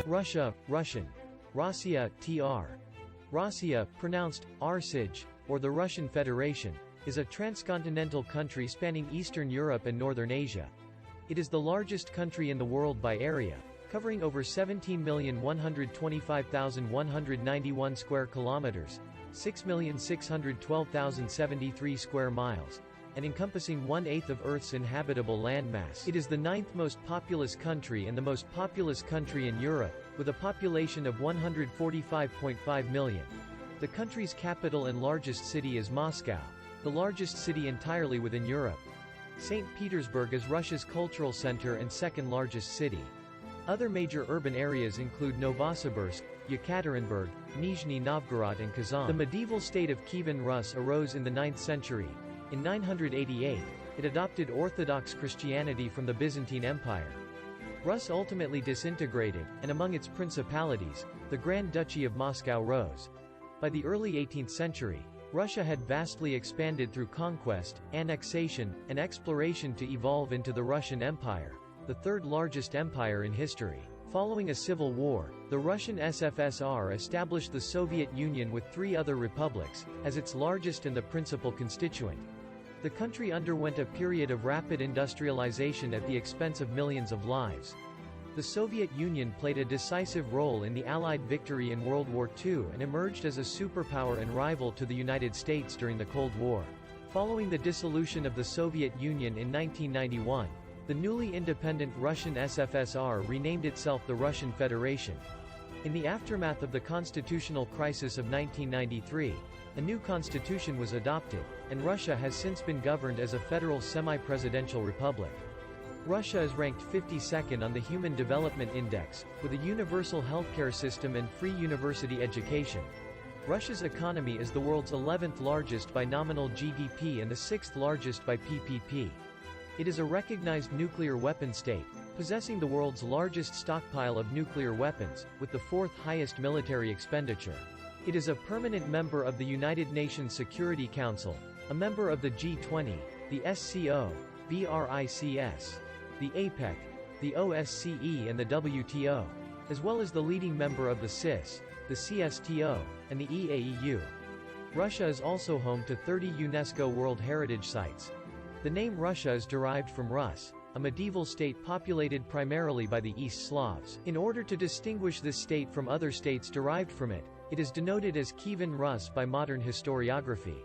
Russia, Russian. Rossiya, tr. Rossiya, pronounced rոսʃij, or the Russian Federation, is a transcontinental country spanning Eastern Europe and Northern Asia. It is the largest country in the world by area, covering over 17,125,191 square kilometers, 6,612,073 square miles, and encompassing 1/8 of Earth's inhabitable landmass. It is the 9th most populous country and the most populous country in Europe, with a population of 145.5 million. The country's capital and largest city is Moscow, the largest city entirely within Europe. St. Petersburg is Russia's cultural center and second largest city. Other major urban areas include Novosibirsk, Yekaterinburg, Nizhny Novgorod and Kazan. The medieval state of Kievan Rus arose in the 9th century. In 988, it adopted Orthodox Christianity from the Byzantine Empire. Rus ultimately disintegrated, and among its principalities, the Grand Duchy of Moscow rose. By the early 18th century, Russia had vastly expanded through conquest, annexation, and exploration to evolve into the Russian Empire, the third largest empire in history. Following a civil war, the Russian SFSR established the Soviet Union with 3 other republics, as its largest and the principal constituent. The country underwent a period of rapid industrialization at the expense of millions of lives. The Soviet Union played a decisive role in the Allied victory in World War II and emerged as a superpower and rival to the United States during the Cold War. Following the dissolution of the Soviet Union in 1991, the newly independent Russian SFSR renamed itself the Russian Federation. In the aftermath of the constitutional crisis of 1993, a new constitution was adopted, and Russia has since been governed as a federal semi-presidential republic. Russia is ranked 52nd on the Human Development Index, with a universal healthcare system and free university education. Russia's economy is the world's 11th largest by nominal GDP and the 6th largest by PPP. It is a recognized nuclear weapon state, possessing the world's largest stockpile of nuclear weapons, with the 4th highest military expenditure. It is a permanent member of the United Nations Security Council, a member of the G20, the SCO, BRICS, the APEC, the OSCE and the WTO, as well as the leading member of the CIS, the CSTO, and the EAEU. Russia is also home to 30 UNESCO World Heritage Sites. The name Russia is derived from Rus, a medieval state populated primarily by the East Slavs. In order to distinguish this state from other states derived from it, it is denoted as Kievan Rus by modern historiography.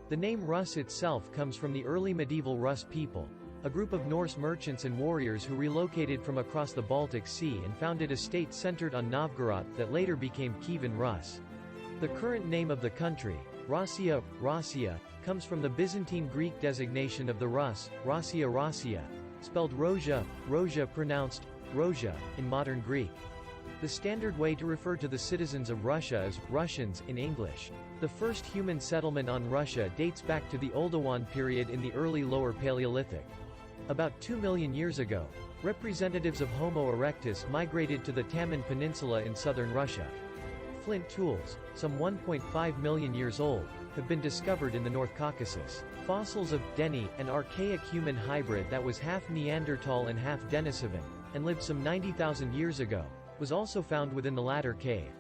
The name Rus itself comes from the early medieval Rus people, a group of Norse merchants and warriors who relocated from across the Baltic Sea and founded a state centered on Novgorod that later became Kievan Rus. The current name of the country, Rossiya, Rossiya, comes from the Byzantine Greek designation of the Rus, Rossiya Rossiya, spelled rōsʃija, rōsʃija pronounced rōsʃija, in modern Greek. The standard way to refer to the citizens of Russia is Russians in English. The first human settlement on Russia dates back to the Oldowan period in the early Lower Paleolithic. About 2 million years ago, representatives of Homo erectus migrated to the Taman Peninsula in southern Russia. Flint tools, some 1.5 million years old, have been discovered in the North Caucasus. Fossils of Denny, an archaic human hybrid that was half Neanderthal and half Denisovan, and lived some 90,000 years ago, was also found within the latter cave.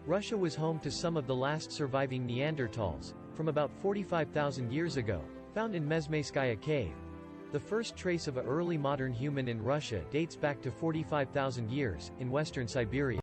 Russia was home to some of the last surviving Neanderthals, from about 45,000 years ago, found in Mezhmeyskaya cave. The first trace of an early modern human in Russia dates back to 45,000 years, in western Siberia.